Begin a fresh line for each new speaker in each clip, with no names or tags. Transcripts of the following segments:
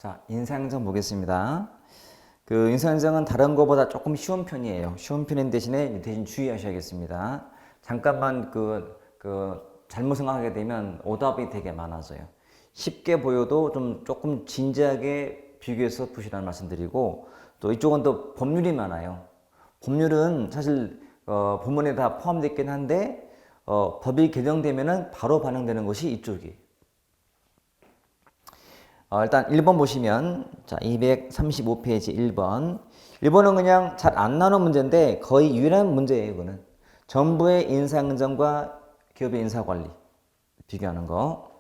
자, 인사행정 보겠습니다. 인사행정은 다른 것보다 조금 쉬운 편이에요. 쉬운 편인 대신에 대신 주의하셔야겠습니다. 잠깐만 잘못 생각하게 되면 오답이 되게 많아져요. 쉽게 보여도 조금 진지하게 비교해서 푸시라는 말씀드리고, 또 이쪽은 또 법률이 많아요. 법률은 사실 본문에 다 포함되어 있긴 한데 법이 개정되면은 바로 반영되는 것이 이쪽이에요. 일단 1번 보시면, 자, 235페이지 1번. 1번은 그냥 잘 안 나오는 문제인데 거의 유일한 문제예요, 이거는. 정부의 인사행정과 기업의 인사관리 비교하는 거.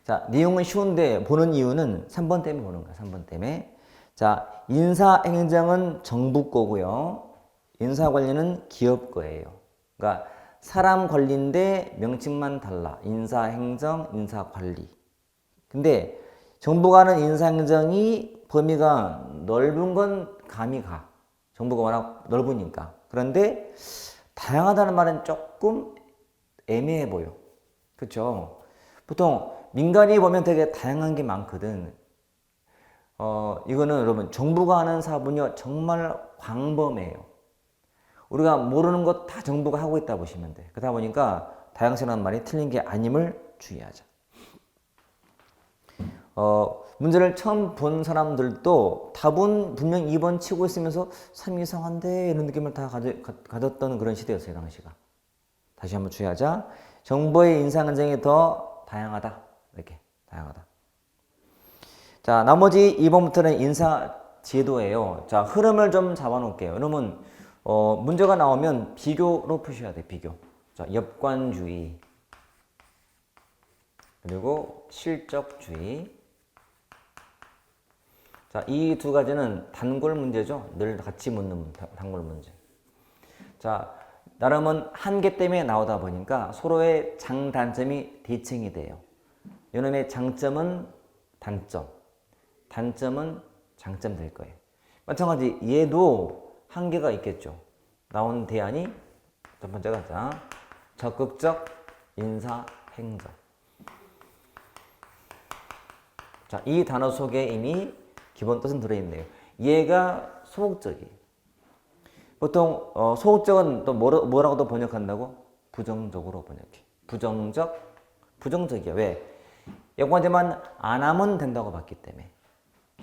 자, 내용은 쉬운데 보는 이유는 3번 때문에 보는 거야, 3번 때문에. 자, 인사행정은 정부 거고요. 인사관리는 기업 거예요. 그러니까 사람 관리인데 명칭만 달라. 인사행정, 인사관리. 근데 정부가 하는 인사행정이 범위가 넓은 건 감이 가. 정부가 워낙 넓으니까. 그런데 다양하다는 말은 조금 애매해 보여. 그렇죠? 보통 민간이 보면 되게 다양한 게 많거든. 이거는 여러분 정부가 하는 사업은요 정말 광범해요. 우리가 모르는 것 다 정부가 하고 있다 보시면 돼. 그러다 보니까 다양성이라는 말이 틀린 게 아님을 주의하자. 문제를 처음 본 사람들도 답은 분명 2번 치고 있으면서 3이 이상한데 이런 느낌을 다 가졌던 그런 시대였어요, 당시가. 다시 한번 주의하자. 정부의 인사행정이 더 다양하다. 이렇게 다양하다. 자, 나머지 2번부터는 인사제도예요. 자, 흐름을 좀 잡아놓을게요. 여러분, 문제가 나오면 비교로 푸셔야 돼, 비교. 자, 역관주의. 그리고 실적주의. 자, 이 두 가지는 단골 문제죠. 늘 같이 묻는 단골 문제. 자, 나름은 한계 때문에 나오다 보니까 서로의 장단점이 대칭이 돼요. 이놈의 장점은 단점, 단점은 장점 될 거예요. 마찬가지 얘도 한계가 있겠죠. 나온 대안이 첫 번째가 자, 적극적 인사행정. 자, 이 단어 속에 이미 기본 뜻은 들어있네요. 얘가 소극적이에요. 보통 소극적은 또 뭐라고도 번역한다고? 부정적으로 번역해. 부정적이야. 왜? 여과제만 안 하면 된다고 봤기 때문에.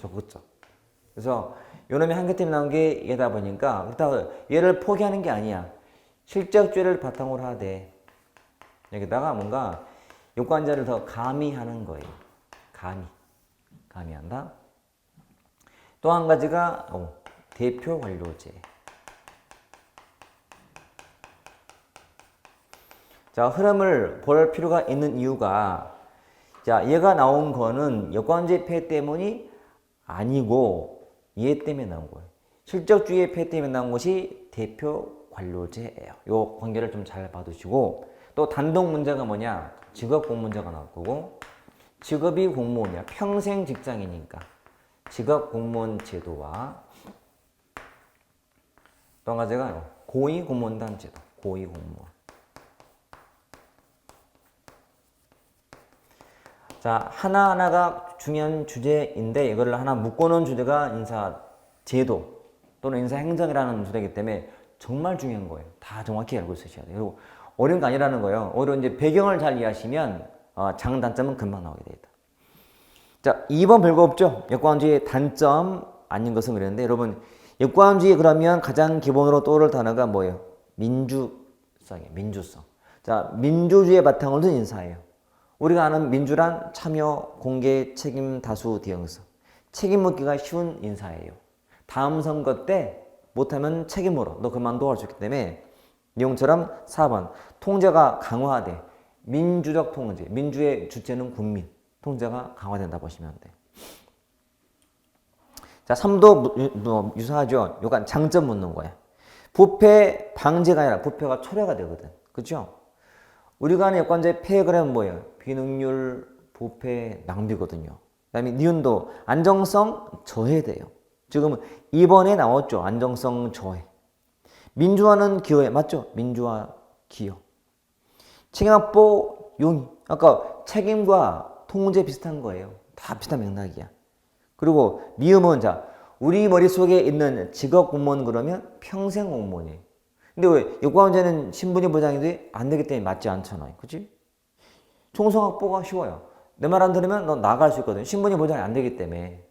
적극적. 그래서 요놈이 한계 때문에 나온 게 얘다 보니까 그렇다고 얘를 포기하는 게 아니야. 실적주의를 바탕으로 하되 여기다가 뭔가 요관자를 더 가미하는 거예요. 가미한다. 또 한 가지가 대표 관료제. 자, 흐름을 볼 필요가 있는 이유가, 자, 얘가 나온 거는 여권제 폐해 때문이 아니고 얘 때문에 나온 거예요. 실적주의 폐해 때문에 나온 것이 대표 관료제예요. 요 관계를 좀 잘 봐두시고, 또 단독 문제가 뭐냐? 직업 공문제가 나올 거고, 직업이 공무원이야. 평생 직장이니까. 직업 공무원 제도와 또 한 가지가 고위 공무원단 제도. 고위 공무원. 자, 하나하나가 중요한 주제인데 이걸 하나 묶어놓은 주제가 인사 제도 또는 인사 행정이라는 주제이기 때문에 정말 중요한 거예요. 다 정확히 알고 있으셔야 돼요. 그리고 어려운 거 아니라는 거예요. 오히려 이제 배경을 잘 이해하시면 장단점은 금방 나오게 되겠다. 자, 2번 별거 없죠? 역관주의의 단점 아닌 것은 그랬는데, 여러분, 역관주의 그러면 가장 기본으로 떠오를 단어가 뭐예요? 민주성이에요. 민주성. 자, 민주주의의 바탕을 둔 인사예요. 우리가 아는 민주란 참여, 공개, 책임, 다수, 대응성. 책임 묻기가 쉬운 인사예요. 다음 선거 때 못하면 책임으로 너 그만둬 할 수 있기 때문에 내용처럼 4번 통제가 강화돼. 민주적 통제. 민주의 주체는 국민. 통제가 강화된다 보시면 돼. 자, 3도 유사하죠. 요간 장점 묻는 거야. 부패 방지가 아니라 부패가 초래가 되거든. 그렇죠? 우리가 하는 여권제 폐해 그러면 뭐예요? 비능률, 부패, 낭비거든요. 그다음에 니은도 안정성 저해돼요. 지금 2번에 나왔죠. 안정성 저해. 민주화는 기여해. 맞죠? 민주화 기여. 책임 확보 용의. 아까 책임과 통제 비슷한 거예요. 다 비슷한 맥락이야. 그리고 미음은 자, 우리 머릿속에 있는 직업 공무원 그러면 평생 공무원이에요. 근데 왜 요과운제는 신분이 보장이 안 되기 때문에 맞지 않잖아요. 그치? 총선 확보가 쉬워요. 내 말 안 들으면 너 나갈 수 있거든. 신분이 보장이 안 되기 때문에.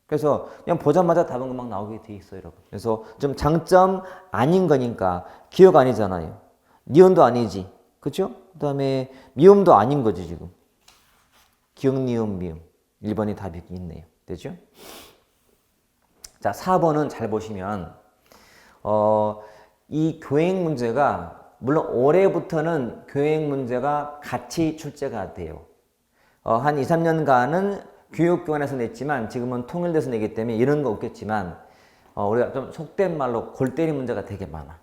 그래서 그냥 보자마자 답은 금방 나오게 돼 있어요, 여러분. 그래서 좀 장점 아닌 거니까 기억 아니잖아요. 니은도 아니지. 그쵸? 그 다음에 미음도 아닌 거지, 지금. 기억, 니은, 미음. 1번이 답이 있네요. 되죠? 자, 4번은 잘 보시면, 이 교행 문제가, 물론 올해부터는 교행 문제가 같이 출제가 돼요. 한 2, 3년간은 교육기관에서 냈지만 지금은 통일돼서 내기 때문에 이런 거 없겠지만, 우리가 좀 속된 말로 골 때리 문제가 되게 많아.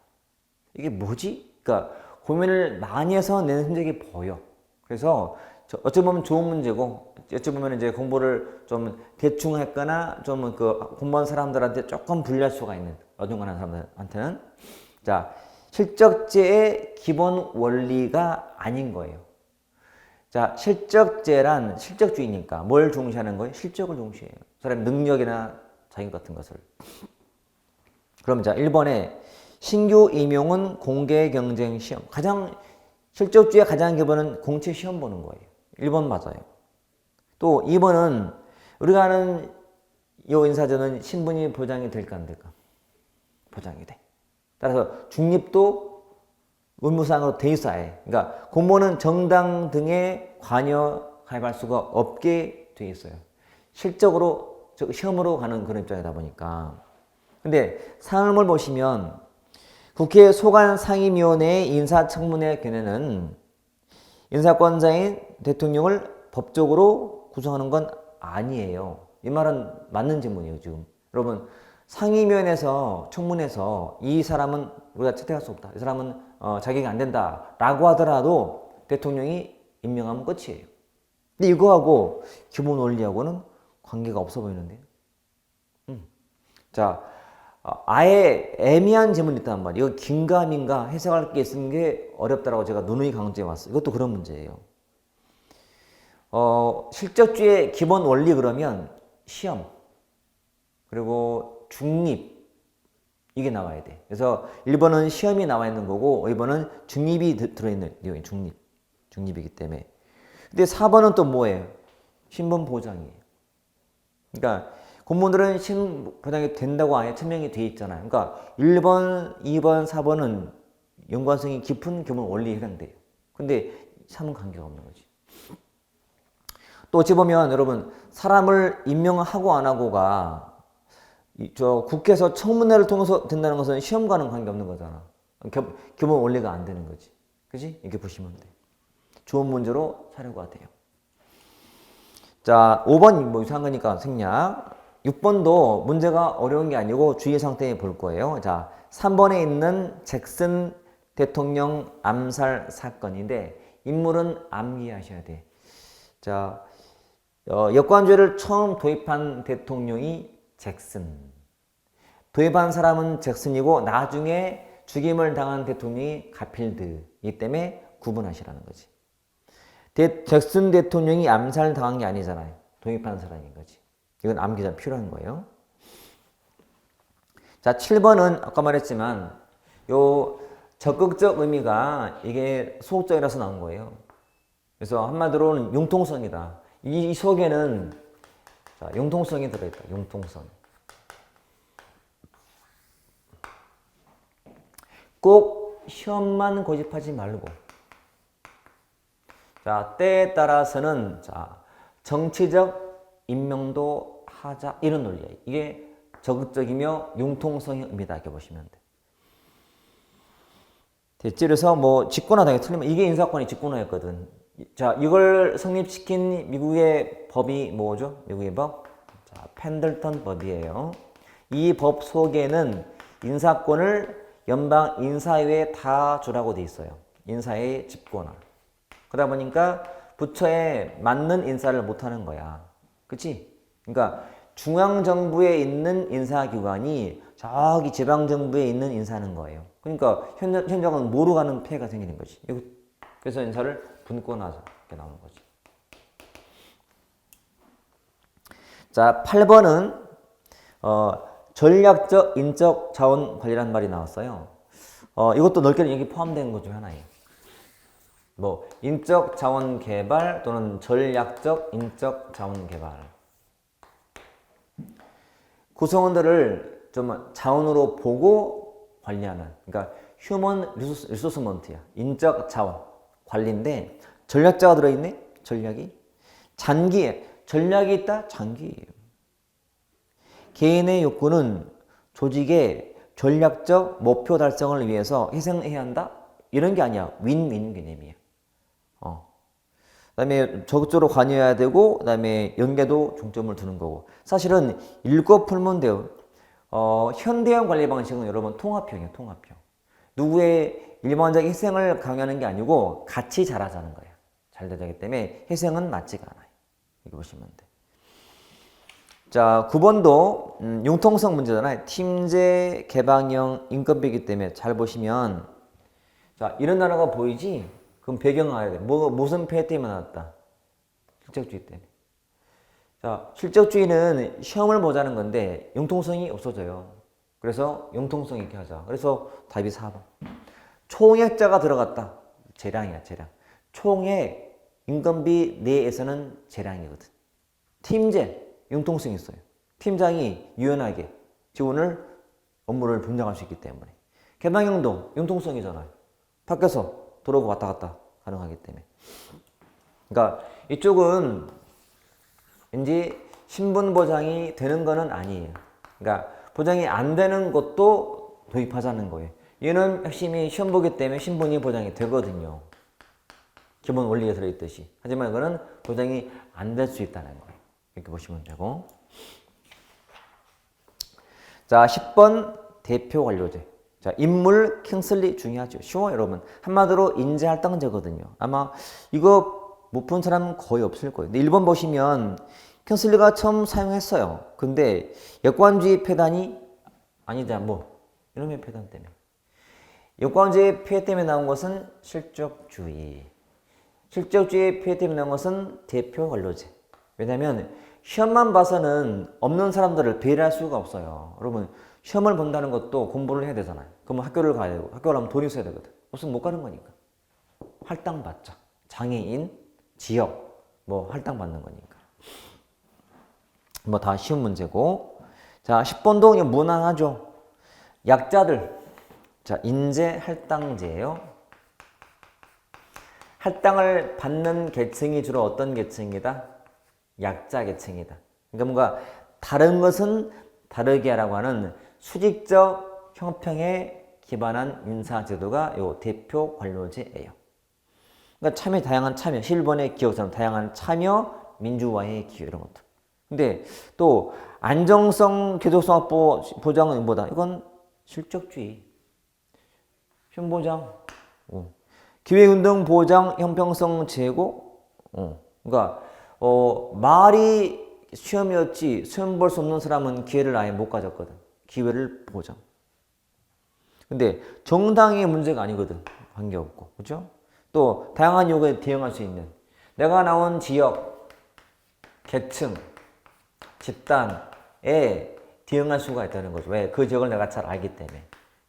이게 뭐지? 그러니까 고민을 많이 해서 내는 흔적이 보여. 그래서 어찌 보면 좋은 문제고, 어찌 보면 이제 공부를 좀 대충 했거나 좀 그 공부한 사람들한테 조금 불리할 수가 있는 어중간한 사람들한테는 자, 실적제의 기본 원리가 아닌 거예요. 자, 실적제란 실적주의니까 뭘 중시하는 거예요? 실적을 중시해요. 사람 능력이나 자격 같은 것을. 그럼 자, 1번에 신규 임용은 공개 경쟁 시험. 가장 실적주의의 가장 기본은 공채 시험 보는 거예요. 1번 맞아요. 또 2번은 우리가 아는 요 인사제는 신분이 보장이 될까 안 될까? 보장이 돼. 따라서 중립도 의무사항으로 돼 있어야 해. 그러니까 공무원은 정당 등에 관여 가입할 수가 없게 돼 있어요. 실적으로 시험으로 가는 그런 입장이다 보니까. 근데 상임을 보시면 국회 소관상임위원회의 인사청문회 견해는 인사권자인 대통령을 법적으로 구성하는 건 아니에요. 이 말은 맞는 질문이에요, 지금. 여러분, 상임위원회에서, 청문회에서 이 사람은 우리가 채택할 수 없다. 이 사람은 자격이 안 된다. 라고 하더라도 대통령이 임명하면 끝이에요. 근데 이거하고 기본 원리하고는 관계가 없어 보이는데요. 자, 아예 애매한 질문이 있단 말이에요. 이거 긴가민가 해석할 게 있는 게 어렵다라고 제가 누누이 강조해 왔어요. 이것도 그런 문제예요. 실적주의 기본 원리 그러면 시험, 그리고 중립, 이게 나와야 돼. 그래서 1번은 시험이 나와 있는 거고 2번은 중립이 들어있는 내용이 중립이기 때문에. 근데 4번은 또 뭐예요? 신분 보장이에요. 그러니까 공무원들은 신분 보장이 된다고 아예 천명이 돼 있잖아요. 그러니까 1번, 2번, 4번은 연관성이 깊은 기본 원리에 해당돼요. 근데 3은 관계가 없는 거지. 또 어찌 보면 여러분 사람을 임명하고 안 하고가 저 국회에서 청문회를 통해서 된다는 것은 시험과는 관계없는 거잖아. 기본 원리가 안 되는 거지. 그지? 이렇게 보시면 돼. 좋은 문제로 사려고 돼요. 자, 5번 뭐 이상한 거니까 생략. 6번도 문제가 어려운 게 아니고 주의사항 때문에 볼 거예요. 자, 3번에 있는 잭슨 대통령 암살 사건인데 인물은 암기하셔야 돼. 자, 여권죄를 처음 도입한 대통령이 잭슨. 도입한 사람은 잭슨이고 나중에 죽임을 당한 대통령이 가필드이기 때문에 구분하시라는 거지. 잭슨 대통령이 암살당한 게 아니잖아요. 도입한 사람인 거지. 이건 암기가 필요한 거예요. 자, 7번은 아까 말했지만 요 적극적 의미가 이게 소극적이라서 나온 거예요. 그래서 한마디로는 융통성이다. 이 속에는 자, 융통성이 들어있다. 융통성. 꼭 시험만 고집하지 말고 자, 때에 따라서는 자, 정치적 임명도 하자 이런 논리예요. 이게 적극적이며 융통성의 의미다 이렇게 보시면 돼. 됐지? 그래서 뭐 직권화당에 틀리면 이게 인사권이 직권화였거든. 자, 이걸 성립시킨 미국의 법이 뭐죠? 미국의 법? 자, 펜들턴 법이에요. 이 법 속에는 인사권을 연방 인사위에 다 주라고 돼 있어요. 인사의 집권화. 그러다 보니까 부처에 맞는 인사를 못 하는 거야. 그치? 그러니까 중앙정부에 있는 인사기관이 저기 지방정부에 있는 인사하는 거예요. 그러니까 현장은 모르고 가는 폐해가 생기는 거지. 그래서 인사를 분권하자. 이렇게 나오는 거지. 자, 8번은 전략적 인적 자원 관리라는 말이 나왔어요. 이것도 넓게는 여기 포함되는 것 중 하나예요. 뭐 인적 자원 개발 또는 전략적 인적 자원 개발. 구성원들을 좀 자원으로 보고 관리하는, 그러니까 휴먼 리소스먼트야. 인적 자원 관리인데 전략자가 들어있네. 전략이 장기에 전략이 있다. 장기예요. 개인의 욕구는 조직의 전략적 목표 달성을 위해서 희생해야 한다? 이런 게 아니야. 윈윈 개념이야. 그다음에 적극적으로 관여해야 되고, 그다음에 연계도 중점을 두는 거고. 사실은 읽고 풀면 돼요. 현대형 관리 방식은 여러분 통합형이에요. 통합형. 누구의 일반적 희생을 강요하는 게 아니고 같이 잘하자는 거예요. 잘 되기 때문에 희생은 맞지가 않아요. 이렇게 보시면 돼. 자, 9번도 융통성 문제잖아요. 팀제 개방형 인건비이기 때문에 잘 보시면, 자, 이런 단어가 보이지? 그럼 배경 알아야 돼. 무슨 폐 때문에 나왔다? 실적주의 때문에. 자, 실적주의는 시험을 보자는 건데 융통성이 없어져요. 그래서 융통성 있게 하자. 그래서 답이 4번. 총액자가 들어갔다. 재량이야, 재량. 총액 인건비 내에서는 재량이거든. 팀제 융통성이 있어요. 팀장이 유연하게 직원을 업무를 분장할 수 있기 때문에. 개방형도 융통성이잖아요. 밖에서 들어오고 왔다 갔다 가능하기 때문에. 그러니까 이쪽은 왠지 신분 보장이 되는 거는 아니에요. 그러니까 보장이 안 되는 것도 도입하자는 거예요. 얘는 핵심이 시험 보기 때문에 신분이 보장이 되거든요. 기본 원리에 들어있듯이. 하지만 이거는 보장이 안 될 수 있다는 거예요. 이렇게 보시면 되고. 자, 10번 대표 관료제. 자, 인물 킹슬리 중요하죠. 쉬워요, 여러분. 한마디로 인재할당제거든요. 아마 이거 못 본 사람은 거의 없을 거예요. 근데 1번 보시면 킹슬리가 처음 사용했어요. 근데 역관주의 폐단이 아니다, 뭐 이놈의 폐단 때문에. 역관주의 폐해 때문에 나온 것은 실적주의. 실적주의 폐해 때문에 나온 것은 대표 관료제. 왜냐면 시험만 봐서는 없는 사람들을 배려할 수가 없어요. 여러분, 시험을 본다는 것도 공부를 해야 되잖아요. 그러면 학교를 가야 되고, 학교 가려면 돈이 있어야 되거든. 없으면 못 가는 거니까. 할당 받자. 장애인, 지역, 뭐 할당 받는 거니까. 뭐 다 쉬운 문제고. 자, 10번도 그냥 무난하죠. 약자들. 자, 인재 할당제예요. 할당을 받는 계층이 주로 어떤 계층이다? 약자 계층이다. 그러니까 뭔가 다른 것은 다르게 하라고 하는 수직적 형평에 기반한 인사제도가 요 대표 관료제예요. 그러니까 참여, 다양한 참여, 실버의 기업처럼 다양한 참여, 민주화의 기회 이런 것들. 근데 또 안정성, 계속성 보장은 뭐다? 이건 실적주의, 현보장, 기회운동 보장, 형평성 제고. 그러니까 말이 시험이었지 시험 볼 수 없는 사람은 기회를 아예 못 가졌거든. 기회를 보장. 근데 정당의 문제가 아니거든. 관계없고. 그렇죠? 또 다양한 요구에 대응할 수 있는 내가 나온 지역, 계층, 집단에 대응할 수가 있다는 거죠. 왜? 그 지역을 내가 잘 알기 때문에.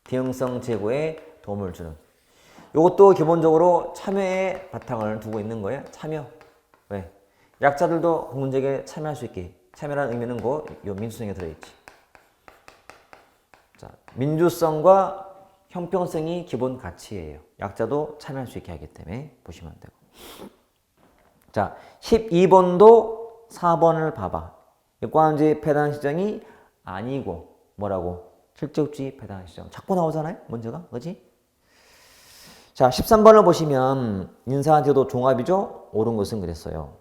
대응성 제고에 도움을 주는. 이것도 기본적으로 참여의 바탕을 두고 있는 거예요. 참여. 왜? 약자들도 공정에 참여할 수 있게. 참여라는 의미는 요 민주성에 들어있지. 자, 민주성과 형평성이 기본 가치예요. 약자도 참여할 수 있게 하기 때문에 보시면 되고. 자, 12번도 4번을 봐봐. 역관주의 폐단 시정이 아니고 뭐라고? 실적주의 폐단 시정. 자꾸 나오잖아요. 문제가. 그지? 자, 13번을 보시면 인사제도 종합이죠. 옳은 것은 그랬어요.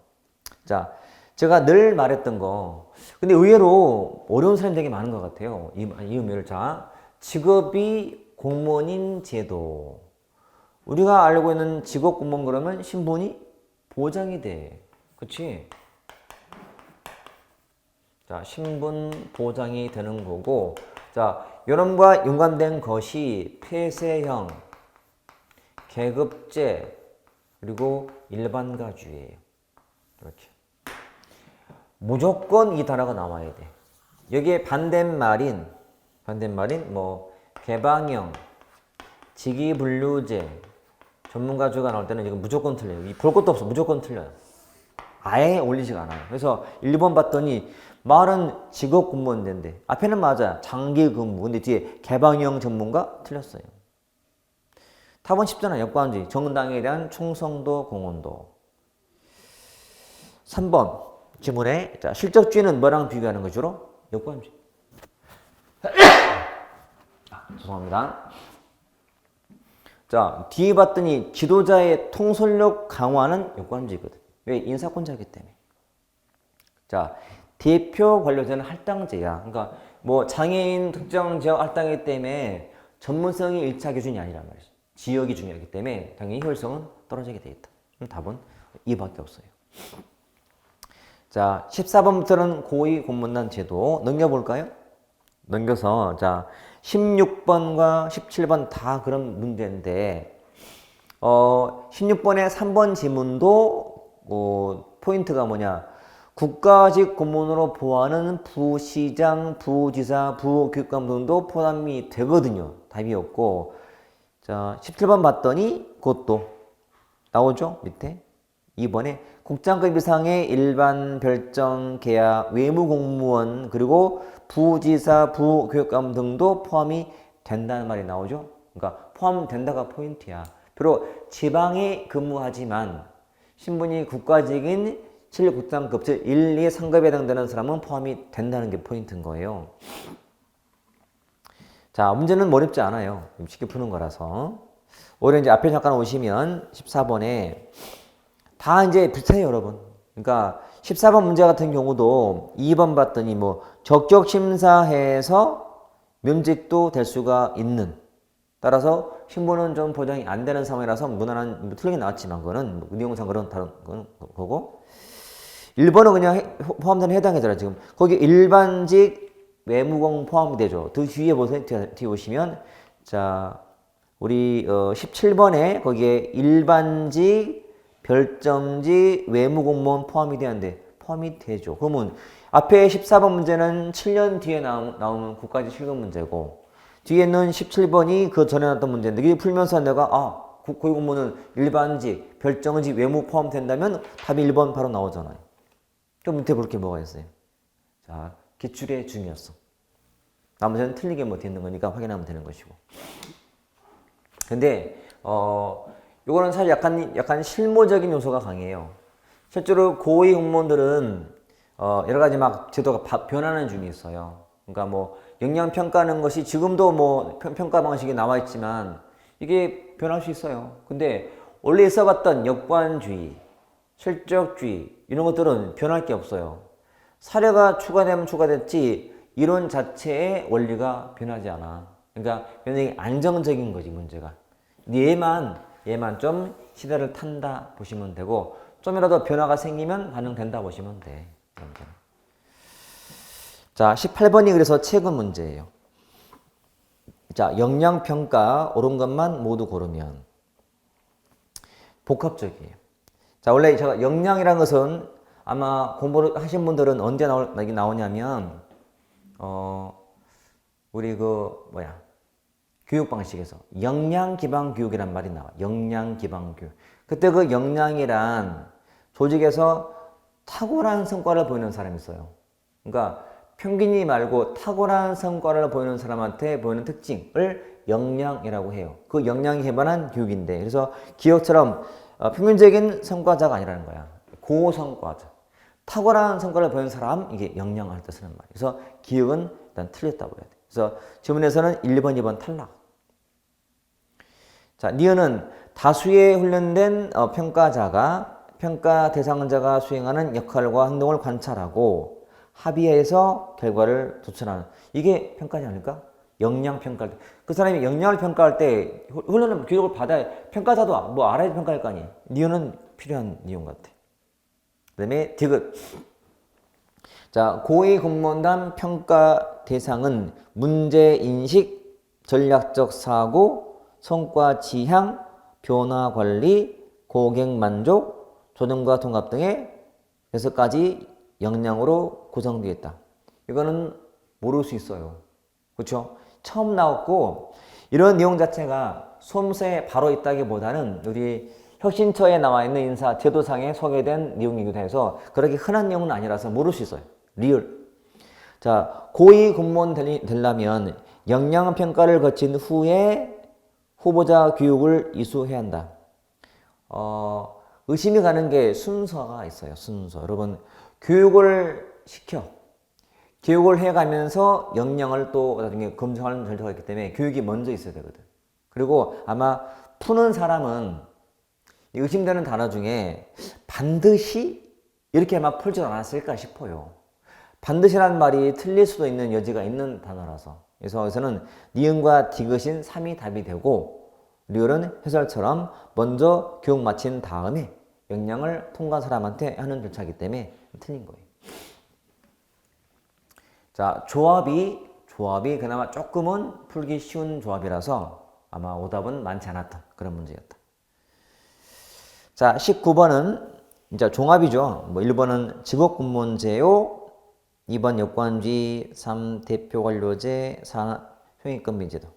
자, 제가 늘 말했던 거. 근데 의외로 어려운 사람이 되게 많은 것 같아요. 이 의미를. 자, 직업이 공무원인 제도. 우리가 알고 있는 직업 공무원 그러면 신분이 보장이 돼. 그치? 자, 신분 보장이 되는 거고. 자, 이런과 연관된 것이 폐쇄형, 계급제, 그리고 일반가주의예요. 이렇게. 무조건 이 단어가 나와야 돼. 여기에 반대말인 뭐 개방형, 직위분류제, 전문가주가 나올 때는 이거 무조건 틀려요. 볼 것도 없어. 무조건 틀려요. 아예 올리지가 않아요. 그래서 1번 봤더니 말은 직업 공무원인데 앞에는 맞아. 장기 근무. 근데 뒤에 개방형 전문가 틀렸어요. 답은 쉽잖아. 역관주의. 정당에 대한 충성도, 공헌도. 3번 지문에 자, 실적주의는 뭐랑 비교하는 거 주로? 역관주의. 죄송합니다. 자, 뒤에 봤더니 지도자의 통솔력 강화는 역관주의거든. 왜? 인사권자이기 때문에. 자, 대표 관료제는 할당제야. 그러니까 뭐 장애인 특정 지역 할당이기 때문에 전문성이 1차 기준이 아니란 말이지. 지역이 중요하기 때문에 당연히 효율성은 떨어지게 돼 있다. 답은 2밖에 없어요. 자, 14번부터는 고위 공무원단 제도 넘겨볼까요? 넘겨서 자 16번과 17번 다 그런 문제인데 16번의 3번 지문도 포인트가 뭐냐? 국가직 공무원으로 보아하는 부시장, 부지사, 부교육감 등도 포함이 되거든요. 답이었고 자 17번 봤더니 그것도 나오죠? 밑에 2번에 국장급 이상의 일반 별정 계약 외무 공무원 그리고 부지사, 부교육감 등도 포함이 된다는 말이 나오죠. 그러니까 포함된다가 포인트야. 비록 지방에 근무하지만 신분이 국가직인 7국장급, 즉 1, 2, 3급에 해당되는 사람은 포함이 된다는 게 포인트인 거예요. 자, 문제는 어렵지 않아요. 쉽게 푸는 거라서. 오히려 이제 앞에 잠깐 오시면 14번에 다 이제 비슷해요, 여러분. 그러니까 14번 문제 같은 경우도 2번 봤더니 뭐 적격 심사해서 면직도 될 수가 있는. 따라서 신분은 좀 보장이 안 되는 상황이라서 무난한 틀리게 나왔지만 그거는 내용상 그런 다른 거고. 1번은 그냥 포함되는 해당이잖아요, 지금. 거기 일반직 외무공 포함이 되죠. 그 뒤에 보세요. 뒤에 보시면 자, 우리 17번에 거기에 일반직 별정직 외무공무원 포함이 되는데 포함이 되죠. 그러면 앞에 14번 문제는 7년 뒤에 나오는 국가직 실급 문제고 뒤에는 17번이 그 전에 나왔던 문제인데 이게 풀면서 내가 고위공무원은 일반직, 별정직, 외무 포함된다면 답이 1번 바로 나오잖아요. 그럼 밑에 볼 게 뭐가 있어요? 자, 기출의 중요성. 나머지는 틀리게 뭐 되는 거니까 확인하면 되는 것이고. 근데 요거는 사실 약간 실무적인 요소가 강해요. 실제로 고위 공무원들은 여러 가지 막 제도가 변하는 중에 있어요. 그러니까 뭐 역량 평가하는 것이 지금도 뭐 평가 방식이 나와 있지만 이게 변할 수 있어요. 근데 원래 있어봤던 역관주의, 실적주의 이런 것들은 변할 게 없어요. 사례가 추가되면 추가됐지 이론 자체의 원리가 변하지 않아. 그러니까 굉장히 안정적인 거지 문제가. 얘만 좀 시대를 탄다 보시면 되고 좀이라도 변화가 생기면 반영된다 보시면 돼. 자, 18번이 그래서 최근 문제예요. 자, 역량평가 옳은 것만 모두 고르면 복합적이에요. 자, 원래 제가 역량이라는 것은 아마 공부를 하신 분들은 언제 나오냐면 우리 교육 방식에서 역량 기반 교육이란 말이 나와. 역량 기반 교육. 그때 그 역량이란 조직에서 탁월한 성과를 보이는 사람이 있어요. 그러니까 평균이 말고 탁월한 성과를 보이는 사람한테 보이는 특징을 역량이라고 해요. 그 역량이 기반한 교육인데 그래서 기억처럼 평균적인 성과자가 아니라는 거야. 고성과자. 탁월한 성과를 보이는 사람 이게 역량을 때 쓰는 말이에요. 그래서 기억은 일단 틀렸다고 해야 돼. 그래서 지문에서는 1번, 2번 탈락. 자, 니은은 다수의 훈련된 평가자가 평가 대상자가 수행하는 역할과 행동을 관찰하고 합의해서 결과를 도출하는 이게 평가지 않을까? 역량 평가할 때. 그 사람이 역량을 평가할 때 훈련을 교육을 받아야 평가자도 뭐 알아야 평가할 거 아니에요. 니은은 필요한 이용 같아. 그 다음에 디귿. 자, 고위 공무원단 평가 대상은 문제인식, 전략적 사고, 성과 지향, 변화 관리, 고객 만족, 조정과 통합 등의 6가지 역량으로 구성되어 있다. 이거는 모를 수 있어요. 그렇죠? 처음 나왔고 이런 내용 자체가 소문서에 바로 있다기보다는 우리 혁신처에 나와 있는 인사 제도상에 소개된 내용이기도 해서 그렇게 흔한 내용은 아니라서 모를 수 있어요. 리얼. 자, 고위 공무원 되려면 역량평가를 거친 후에 후보자 교육을 이수해야 한다. 의심이 가는 게 순서가 있어요. 순서. 여러분, 교육을 시켜. 교육을 해가면서 역량을 또 나중에 검증하는 절차가 있기 때문에 교육이 먼저 있어야 되거든. 그리고 아마 푸는 사람은 의심되는 단어 중에 반드시 이렇게 아마 풀지 않았을까 싶어요. 반드시라는 말이 틀릴 수도 있는 여지가 있는 단어라서. 그래서 여기서는 니은과 디귿인 3이 답이 되고 리을은 해설처럼 먼저 교육 마친 다음에 역량을 통과한 사람한테 하는 절차이기 때문에 틀린 거예요. 자, 조합이 그나마 조금은 풀기 쉬운 조합이라서 아마 오답은 많지 않았던 그런 문제였다. 자, 19번은 이제 종합이죠. 뭐 1번은 직업군무제요, 2번 여권주의, 3 대표관료제, 4 형익금빈제도.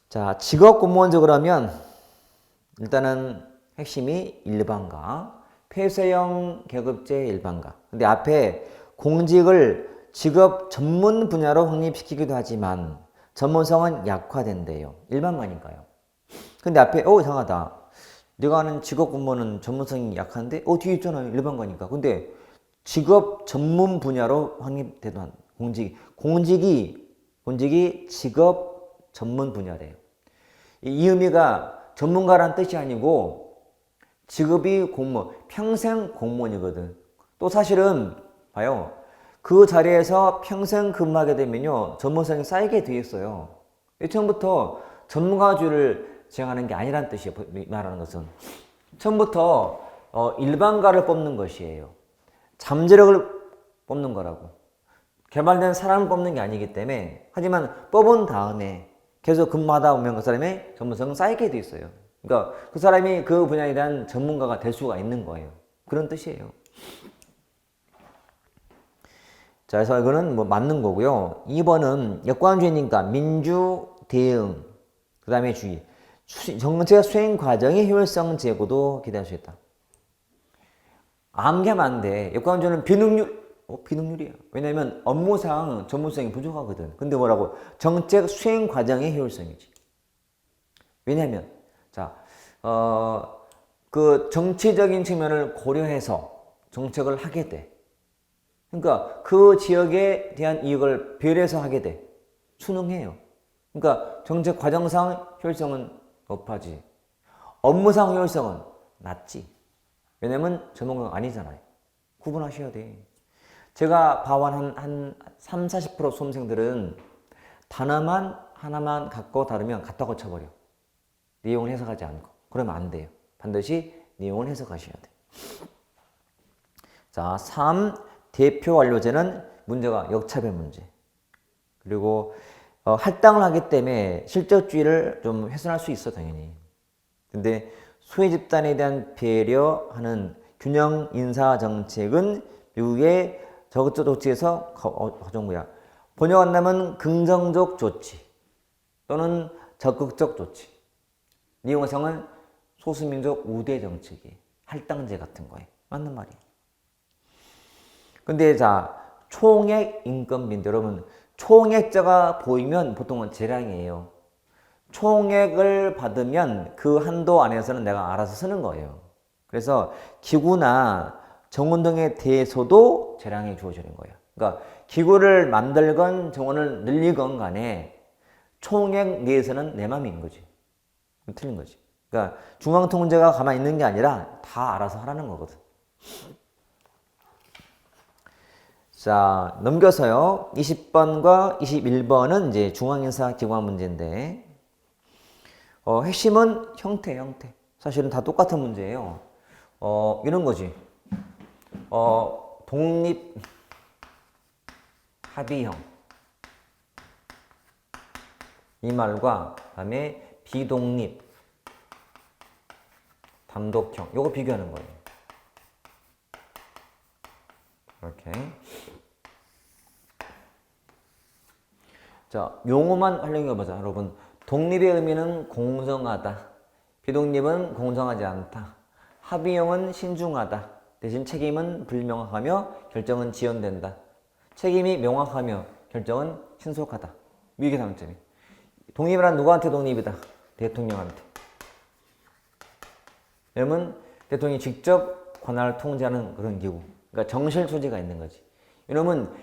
자, 직업공무원제 그러면 일단은 핵심이 일반가, 폐쇄형 계급제 일반가. 근데 앞에 공직을 직업 전문 분야로 확립시키기도 하지만 전문성은 약화된대요. 일반가니까요. 근데 앞에 이상하다. 내가 아는 직업공무원은 전문성이 약한데 뒤에 있잖아요. 일반가니까. 근데 직업 전문 분야로 확립되던 공직이 직업 전문 분야래요. 이 의미가 전문가란 뜻이 아니고 직업이 공무원, 평생 공무원이거든. 또 사실은 봐요. 그 자리에서 평생 근무하게 되면요, 전문성이 쌓이게 돼 있어요. 처음부터 전문가주의를 지향하는 게 아니란 뜻이에요. 말하는 것은 처음부터 일반가를 뽑는 것이에요. 잠재력을 뽑는 거라고. 개발된 사람을 뽑는 게 아니기 때문에. 하지만 뽑은 다음에 계속 근무하다 보면 그 사람의 전문성은 쌓이게 돼 있어요. 그러니까 그 사람이 그 분야에 대한 전문가가 될 수가 있는 거예요. 그런 뜻이에요. 자, 그래서 이거는 뭐 맞는 거고요. 2번은 역관주의니까 민주, 대응, 그 다음에 주의. 정책 수행 과정의 효율성 제고도 기대할 수 있다. 암기하면 안 돼. 역관주의는 비능률이야. 왜냐면 업무상 전문성이 부족하거든. 근데 뭐라고? 정책 수행 과정의 효율성이지. 왜냐면, 자, 그 정치적인 측면을 고려해서 정책을 하게 돼. 그러니까 그 지역에 대한 이익을 배려해서 하게 돼. 순응해요. 그러니까 정책 과정상 효율성은 높아지. 업무상 효율성은 낮지. 왜냐면 전문가가 아니잖아요. 구분하셔야 돼. 제가 봐온 한 3, 40% 수험생들은 단어만 하나만 갖고 다르면 갖다고 쳐버려. 내용을 해석하지 않고. 그러면 안 돼요. 반드시 내용을 해석하셔야 돼. 자, 3. 대표 완료제는 문제가 역차별 문제. 그리고 할당을 하기 때문에 실적주의를 좀 훼손할 수 있어, 당연히. 근데 소외 집단에 대한 배려하는 균형 인사 정책은 미국의 적극적 조치에서 번역한다면 긍정적 조치 또는 적극적 조치. 니용어성은 소수민족 우대 정책이 할당제 같은 거예요. 맞는 말이에요. 근데 자, 총액 인건비인데 여러분, 총액자가 보이면 보통은 재량이에요. 총액을 받으면 그 한도 안에서는 내가 알아서 쓰는 거예요. 그래서 기구나 정원 등에 대해서도 재량이 주어지는 거예요. 그러니까 기구를 만들건 정원을 늘리건 간에 총액 내에서는 내 맘인 거지. 틀린 거지. 그러니까 중앙통제가 가만히 있는 게 아니라 다 알아서 하라는 거거든. 자, 넘겨서요. 20번과 21번은 이제 중앙인사 기관 문제인데, 핵심은 형태. 사실은 다 똑같은 문제예요. 이런 거지. 독립 합의형. 이 말과 그다음에 비독립 단독형. 요거 비교하는 거예요. 이렇게. 자, 용어만 활용해 보자, 여러분. 독립의 의미는 공정하다. 비독립은 공정하지 않다. 합의형은 신중하다. 대신 책임은 불명확하며 결정은 지연된다. 책임이 명확하며 결정은 신속하다. 이게 장점이. 독립이란 누구한테 독립이다? 대통령한테. 왜냐면 대통령이 직접 권한을 통제하는 그런 기구. 그러니까 정실 소지가 있는 거지. 이러면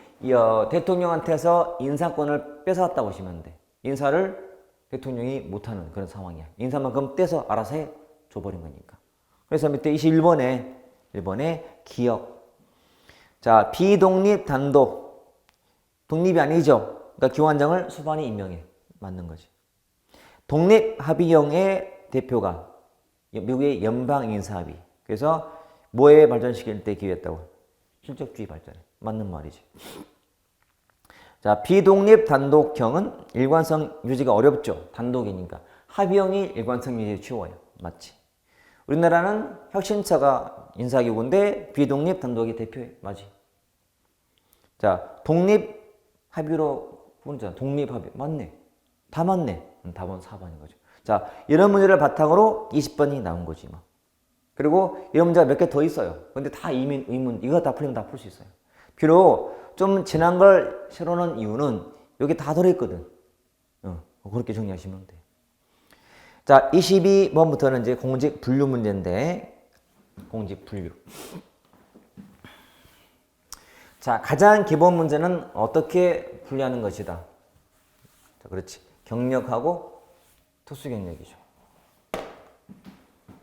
대통령한테서 인사권을 뺏어왔다 보시면 돼. 인사를 대통령이 못하는 그런 상황이야. 인사만큼 떼서 알아서 해 줘버린 거니까. 그래서 밑에 21번에 기역. 자, 비독립 단독. 독립이 아니죠. 그러니까 기관장을 수반이 임명해. 맞는 거지. 독립합의형의 대표가 미국의 연방인사합의. 그래서 뭐에 발전시킬 때 기여했다고? 실적주의 발전에. 맞는 말이지. 자, 비독립 단독형은 일관성 유지가 어렵죠. 단독이니까. 합의형이 일관성 유지에 쉬워요. 맞지? 우리나라는 혁신처가 인사기구인데 비독립 단독이 대표예요. 맞지? 자, 독립 합의로 부르잖아. 독립 합의. 맞네. 다 맞네. 답은 4번인 거죠. 자, 이런 문제를 바탕으로 20번이 나온 거지 뭐. 그리고 이런 문제가 몇 개 더 있어요. 근데 다 의문, 이거 다 풀리면 다 풀 수 있어요. 비록 좀 지난 걸 새로 넣은 이유는 여기 다 들어있거든. 그렇게 정리하시면 돼. 자, 22번부터는 이제 공직 분류 문제인데, 공직 분류. 자, 가장 기본 문제는 어떻게 분류하는 것이다. 자, 그렇지. 경력하고 특수 경력이죠.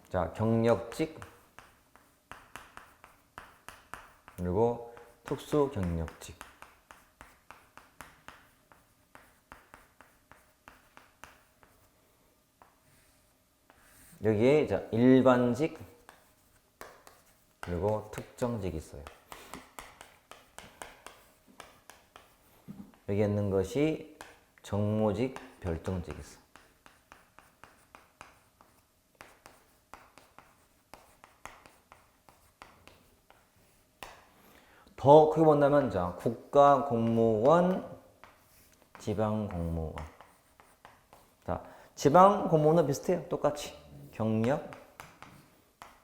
자, 경력직 그리고 특수 경력직. 여기에 자, 일반직 그리고 특정직이 있어요. 여기 있는 것이 정모직, 별정직이 있어. 더 크게 본다면 자, 국가공무원, 지방공무원. 자, 지방공무원은 비슷해요. 똑같이 경력,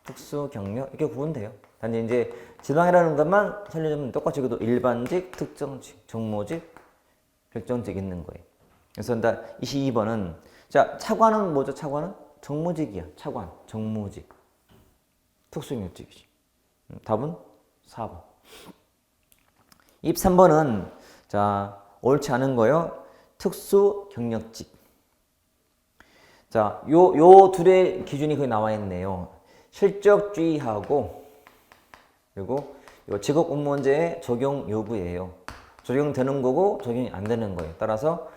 특수경력 이렇게 구분돼요. 단지 이제 지방이라는 것만 살려주면 똑같이 그도 일반직, 특정직, 정모직, 별정직 있는 거예요. 그래서 22번은 자, 차관은 뭐죠? 차관은 정모직이야. 차관, 정모직, 특수경력직이지. 답은 4번. 23번은 자, 옳지 않은 거요. 특수 경력직. 자, 요 둘의 기준이 거기 나와 있네요. 실적주의하고 그리고 요 직업 공무원제의 적용 여부예요. 적용되는 거고 적용이 안 되는 거예요. 따라서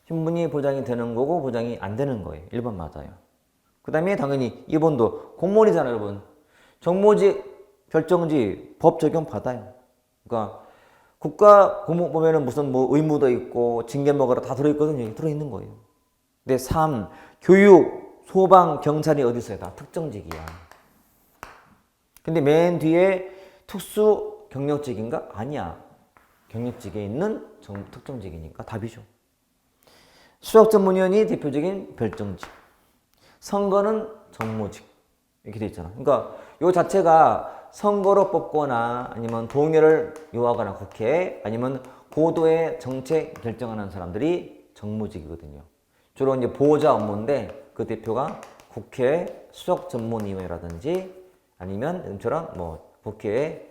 신분이 보장이 되는 거고 보장이 안 되는 거예요. 1번 맞아요. 그 다음에 당연히 2번도 공무원이잖아요, 여러분. 정모직, 별정직 법 적용 받아요. 그러니까 국가 공무 보면은 무슨 뭐 의무도 있고 징계 먹으러 다 들어있거든요. 들어있는 거예요. 근데 3, 교육, 소방, 경찰이 어디 있어요? 다 특정직이야. 근데 맨 뒤에 특수 경력직인가? 아니야. 경력직에 있는 특정직이니까 답이죠. 수석 전문위원이 대표적인 별정직. 선거는 정모직. 이렇게 돼 있잖아. 그러니까 요 자체가 선거로 뽑거나 아니면 동의를 요하거나 국회에 아니면 고도의 정책 결정하는 사람들이 정무직이거든요. 주로 이제 보호자 업무인데 그 대표가 국회 수석 전문위원이라든지 아니면 이처럼 뭐 국회에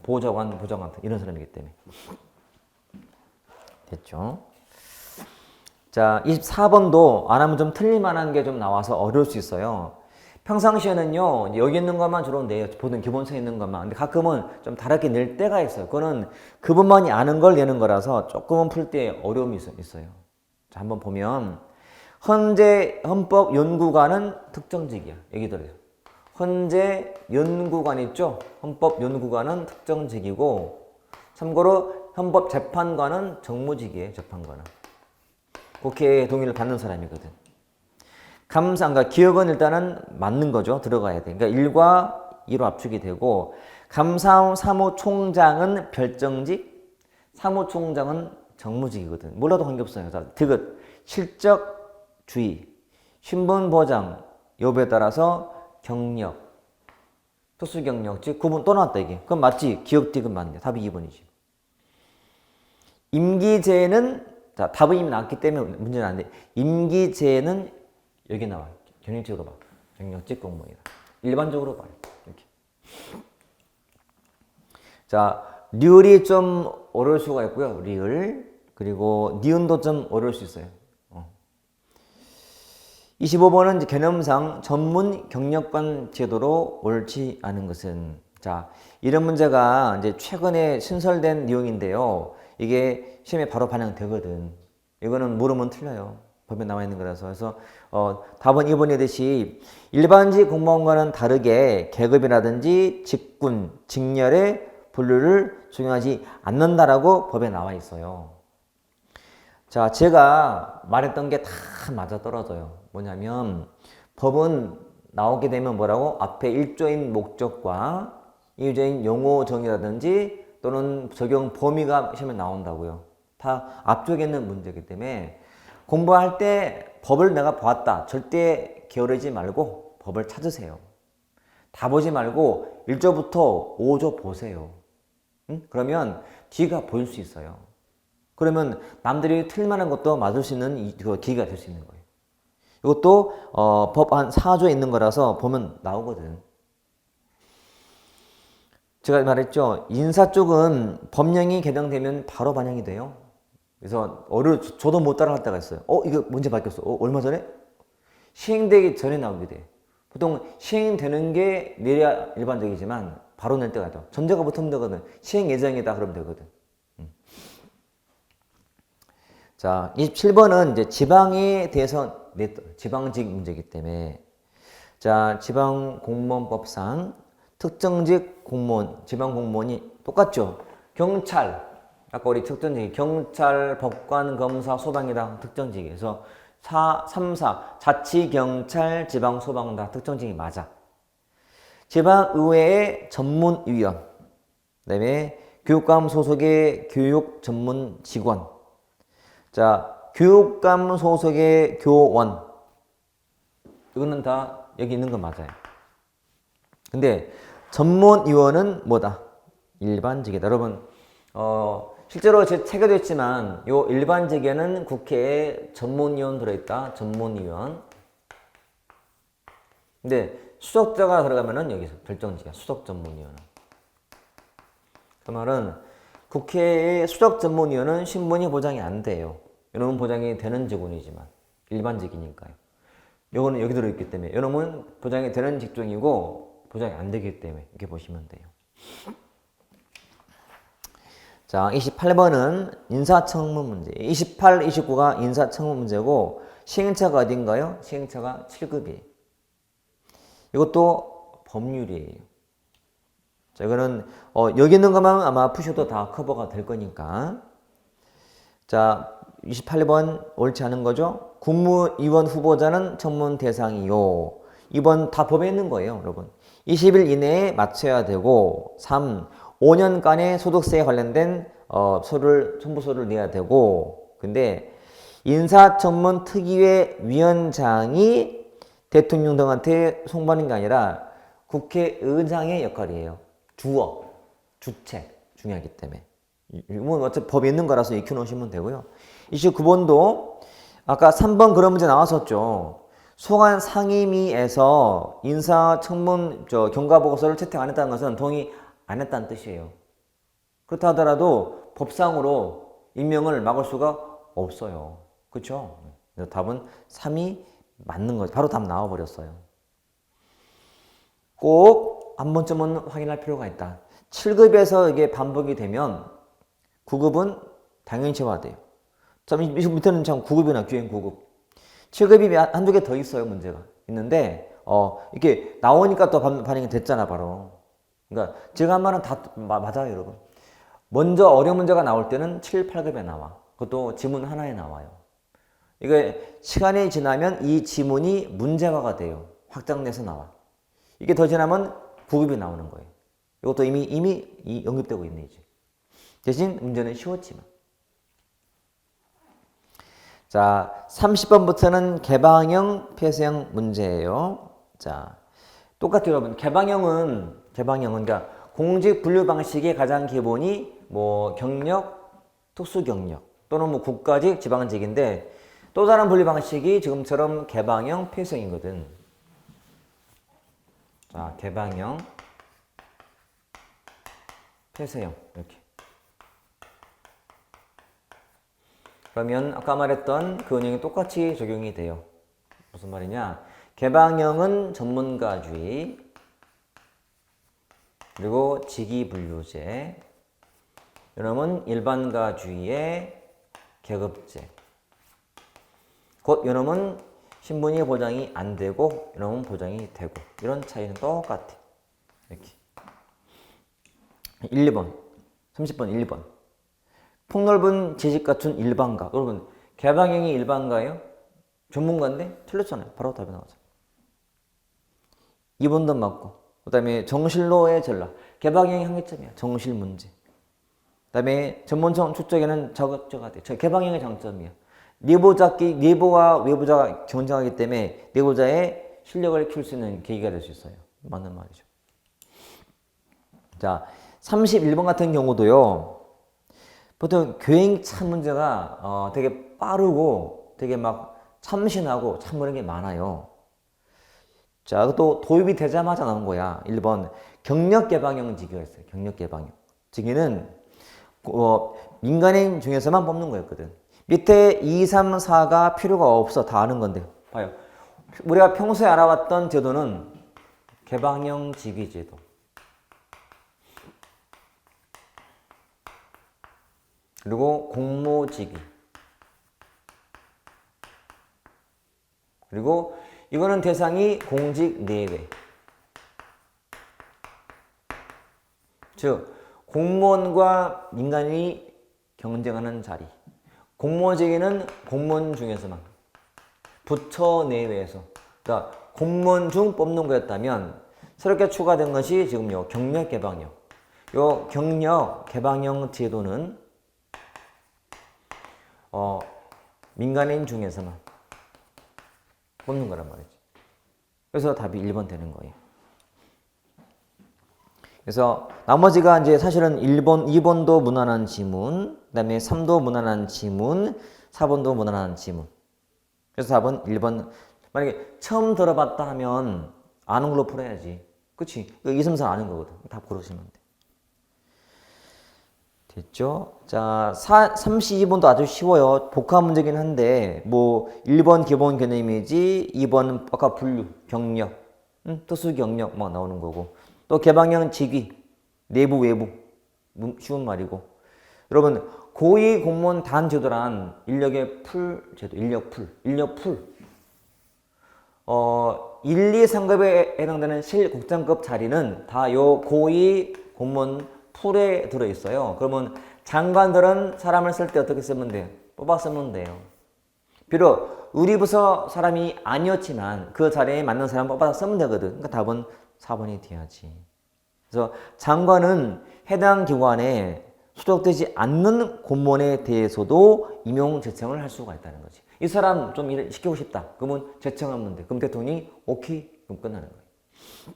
보좌관, 부장관 이런 사람이기 때문에. 됐죠? 자, 24번도 안 하면 좀 틀릴만한 게 좀 나와서 어려울 수 있어요. 평상시에는요, 여기 있는 것만 주로 내요. 보통 기본서에 있는 것만. 근데 가끔은 좀 다르게 낼 때가 있어요. 그거는 그분만이 아는 걸 내는 거라서 조금은 풀 때 어려움이 있어요. 자, 한번 보면, 헌재헌법연구관은 특정직이야. 여기 들어요. 헌재연구관 있죠? 헌법연구관은 특정직이고, 참고로 헌법재판관은 정무직이에요. 재판관은. 국회의 동의를 받는 사람이거든. 감사, 그러니까 기억은 일단은 맞는 거죠. 들어가야 돼. 그러니까 1과 2로 압축이 되고, 감사사무총장은 별정직, 사무총장은 정무직이거든. 몰라도 관계없어요. 자, 디귿, 실적주의, 신분보장, 여부에 따라서 경력, 특수경력, 즉 구분 또 나왔다 이게. 그럼 맞지? 기억 디귿 맞네. 답이 2번이지. 임기제는, 자, 답은 이미 나왔기 때문에 문제는 안 돼. 임기제는 여기 나와. 경력직으로 봐. 경력직 공무원이다. 일반적으로 봐. 이렇게. 자, 리을이 좀 어려울 수가 있고요. 리을. 그리고 니은도 좀 어려울 수 있어요. 25번은 이제 개념상 전문 경력관 제도로 옳지 않은 것은. 자, 이런 문제가 이제 최근에 신설된 내용인데요. 이게 시험에 바로 반영되거든. 이거는 모르면 틀려요. 법에 나와 있는 거라서. 그래서 답은 2번이 듯이 일반직 공무원과는 다르게 계급이라든지 직군, 직렬의 분류를 적용하지 않는다라고 법에 나와 있어요. 자, 제가 말했던 게 다 맞아 떨어져요. 뭐냐면 법은 나오게 되면 뭐라고? 앞에 1조인 목적과 2조인 용어 정의라든지 또는 적용 범위가 시험에 나온다고요. 다 앞쪽에 있는 문제이기 때문에 공부할 때 법을 내가 보았다. 절대 게으르지 말고 법을 찾으세요. 다 보지 말고 1조부터 5조 보세요. 응? 그러면 뒤가 보일 수 있어요. 그러면 남들이 틀만한 것도 맞을 수 있는 기회가 될 수 있는 거예요. 이것도 법 한 4조에 있는 거라서 보면 나오거든. 제가 말했죠. 인사 쪽은 법령이 개정되면 바로 반영이 돼요. 그래서 저도 못 따라할 때가 있어요. 이거 문제 바뀌었어. 얼마 전에? 시행되기 전에 나오게 돼. 보통 시행되는 게 내려야 일반적이지만 바로 낼 때가 있다. 전제가 붙으면 되거든. 시행 예정이다 그러면 되거든. 자, 27번은 이제 지방에 대해서 지방직 문제이기 때문에 자, 지방공무원법상 특정직 공무원, 지방공무원이 똑같죠. 경찰, 아까 우리 특정직이 경찰, 법관, 검사, 소방이다 특정직에서 3, 4 자치경찰, 지방소방 다 특정직이 맞아. 지방의회의 전문위원, 그다음에 교육감 소속의 교육 전문 직원, 자, 교육감 소속의 교원, 이거는 다 여기 있는 건 맞아요. 근데 전문위원은 뭐다? 일반직이다. 여러분, 실제로 제 책에도 있지만 요 일반직에는 국회에 전문위원 들어있다. 전문위원. 근데 수석자가 들어가면은 여기서 결정직이야. 수석 전문위원은. 그 말은 국회의 수석 전문위원은 신분이 보장이 안 돼요. 이놈은 보장이 되는 직원이지만 일반직이니까요. 요거는 여기 들어있기 때문에 이놈은 보장이 되는 직종이고 보장이 안 되기 때문에 이렇게 보시면 돼요. 자, 28번은 인사청문 문제. 28, 29가 인사청문 문제고 시행처가 어딘가요? 시행처가 7급이에요. 이것도 법률이에요. 자, 이거는 여기 있는 것만 아마 푸셔도 다 커버가 될 거니까. 자, 28번 옳지 않은 거죠? 국무위원 후보자는 청문 대상이요. 2번 다 법에 있는 거예요, 여러분. 20일 이내에 맞춰야 되고 3. 5년간의 소득세에 관련된 청구서를 내야 되고 근데 인사청문특위회 위원장이 대통령 등한테 송부하는 게 아니라 국회의장의 역할이에요. 주어, 주체 중요하기 때문에 이건 어차피 법에 있는 거라서 익혀 놓으시면 되고요. 29번도 아까 3번 그런 문제 나왔었죠. 소관 상임위에서 인사청문 경과보고서를 채택 안 했다는 것은 동의 안 했다는 뜻이에요. 그렇다 하더라도 법상으로 임명을 막을 수가 없어요. 그렇죠? 답은 3이 맞는 거죠. 바로 답 나와버렸어요. 꼭 한 번쯤은 확인할 필요가 있다. 7급에서 이게 반복이 되면 9급은 당연히 제외돼요. 밑에는 참 9급이나 규행 9급. 7급이 한두 개 더 있어요. 문제가 있는데 이게 나오니까 또 반영이 됐잖아 바로. 그러니까 제가 한 말은 다 맞아요, 여러분. 먼저 어려운 문제가 나올 때는 7, 8급에 나와. 그것도 지문 하나에 나와요. 이게 시간이 지나면 이 지문이 문제화가 돼요. 확장돼서 나와. 이게 더 지나면 9급이 나오는 거예요. 이것도 이미 언급되고 있네, 이제. 대신 문제는 쉬웠지만. 자, 30번부터는 개방형, 폐쇄형 문제예요. 자, 똑같아요, 여러분. 개방형은, 그러니까 공직 분류 방식의 가장 기본이 뭐 경력, 특수 경력 또는 뭐 국가직, 지방직인데 또 다른 분류 방식이 지금처럼 개방형, 폐쇄형이거든. 자, 개방형, 폐쇄형 이렇게. 그러면 아까 말했던 그 운영이 똑같이 적용이 돼요. 무슨 말이냐? 개방형은 전문가주의, 그리고 직위분류제, 요놈은 일반가주의의 계급제. 곧 요놈은 신분이 보장이 안 되고 요놈은 보장이 되고, 이런 차이는 똑같아. 이렇게. 1, 2번, 30번 1, 2번. 폭넓은 지식 갖춘 일반가. 여러분, 개방형이 일반가예요? 전문가인데? 틀렸잖아요. 바로 답이 나오죠. 2번도 맞고. 그 다음에 정실로의 전략. 개방형의 한계점이야. 정실 문제. 그 다음에 전문성 축적에는 저격자가 돼. 개방형의 장점이야. 내부와 외부자가 경쟁하기 때문에 내부자의 실력을 키울 수 있는 계기가 될 수 있어요. 맞는 말이죠. 자, 31번 같은 경우도요. 보통 교행차 문제가 되게 빠르고 되게 막 참신하고 참 그런 게 많아요. 자, 또 도입이 되자마자 나온 거야. 1번 경력 개방형 직위가 있어요. 경력 개방형 직위는 민간인 중에서만 뽑는 거였거든. 밑에 2, 3, 4가 필요가 없어. 다 아는 건데. 봐요. 우리가 평소에 알아왔던 제도는 개방형 직위 제도. 그리고 공모직위. 그리고 이거는 대상이 공직 내외. 즉 공무원과 민간인이 경쟁하는 자리. 공모직위는 공무원 중에서만, 부처 내외에서. 그러니까 공무원 중 뽑는 거였다면 새롭게 추가된 것이 지금 요 경력 개방형. 요 경력 개방형 제도는 민간인 중에서만 뽑는 거란 말이지. 그래서 답이 1번 되는 거예요. 그래서 나머지가 이제 사실은 1번, 2번도 무난한 지문, 그 다음에 3도 무난한 지문, 4번도 무난한 지문. 그래서 답은 1번. 만약에 처음 들어봤다 하면 아는 걸로 풀어야지. 그치? 2, 3, 4 아는 거거든. 답 고르시면 돼. 됐죠? 자, 32번도 아주 쉬워요. 복합 문제긴 한데, 뭐, 1번 기본 개념이지, 2번 아까 분류, 경력, 특수 경력 막 나오는 거고, 또 개방형 직위, 내부, 외부, 쉬운 말이고. 여러분, 고위 공무원 단 제도란 인력의 풀 제도, 인력 풀. 1, 2, 3급에 해당되는 실국장급 자리는 다 요 고위 공무원 풀에 들어있어요. 그러면 장관들은 사람을 쓸 때 어떻게 쓰면 돼요? 뽑아 쓰면 돼요. 비록 우리 부서 사람이 아니었지만 그 자리에 맞는 사람 뽑아서 쓰면 되거든. 그러니까 답은 4번이 돼야지. 그래서 장관은 해당 기관에 소속되지 않는 공무원에 대해서도 임용 제청을 할 수가 있다는 거지. 이 사람 좀 일 시키고 싶다. 그러면 제청하면 돼. 그럼 대통령이 오케이. 그럼 끝나는 거예요.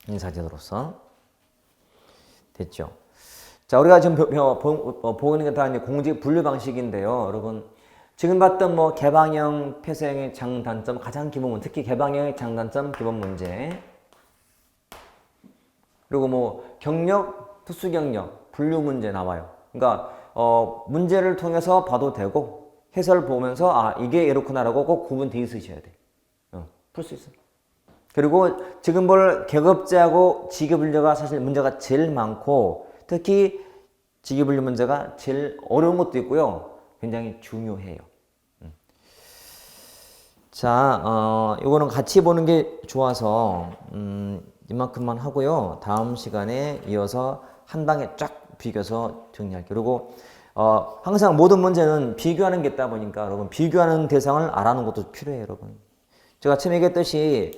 인사제도로서. 됐죠? 자, 우리가 지금 보고 있는 게 다 공직 분류 방식인데요. 여러분, 지금 봤던 뭐 개방형, 폐쇄형의 장단점, 가장 기본 문제, 특히 개방형의 장단점 기본 문제. 그리고 뭐 경력, 특수 경력, 분류 문제 나와요. 그러니까 문제를 통해서 봐도 되고 해설 보면서 아, 이게 이렇구나라고 꼭 구분되어 있으셔야 돼. 풀 수 있어요. 그리고 지금 볼 계급제하고 직위분류가 사실 문제가 제일 많고 특히 직위분류 문제가 제일 어려운 것도 있고요. 굉장히 중요해요. 자, 이거는 같이 보는 게 좋아서 이만큼만 하고요. 다음 시간에 이어서 한 방에 쫙 비교해서 정리할게요. 그리고 항상 모든 문제는 비교하는 게 있다 보니까 여러분 비교하는 대상을 알아놓은 것도 필요해요. 여러분. 제가 처음에 얘기했듯이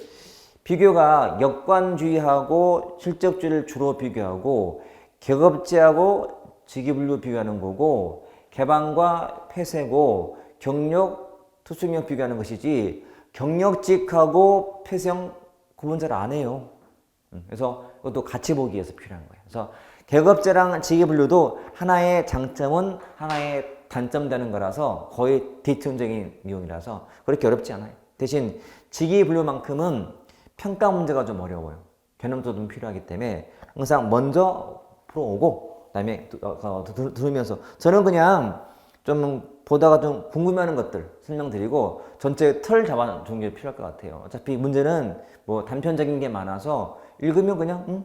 비교가 역관주의하고 실적주의를 주로 비교하고 계급제하고 직위분류 비교하는 거고 개방과 폐쇄고 경력, 투숙력 비교하는 것이지 경력직하고 폐쇄형 구분 잘 안 해요. 그래서 이것도 같이 보기 위해서 필요한 거예요. 그래서 계급제랑 직위분류도 하나의 장점은 하나의 단점되는 거라서 거의 대체적인 내용이라서 그렇게 어렵지 않아요. 대신 직위분류만큼은 평가 문제가 좀 어려워요. 개념도 좀 필요하기 때문에 항상 먼저 풀어오고 그다음에 들으면서 저는 그냥 좀 보다가 좀 궁금해하는 것들 설명드리고 전체 틀 잡아주는 게 필요할 것 같아요. 어차피 문제는 뭐 단편적인 게 많아서 읽으면 그냥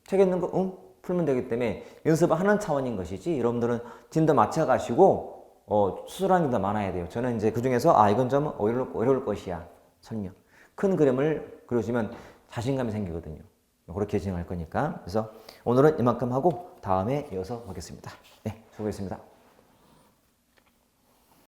책에 있는 거 풀면 되기 때문에 연습을 하는 차원인 것이지 여러분들은 진도 맞춰가시고 수술하는 게 더 많아야 돼요. 저는 이제 그 중에서 이건 좀 어려울 것이야 설명. 큰 그림을 그려주면 자신감이 생기거든요. 그렇게 진행할 거니까. 그래서 오늘은 이만큼 하고 다음에 이어서 보겠습니다. 네, 수고했습니다.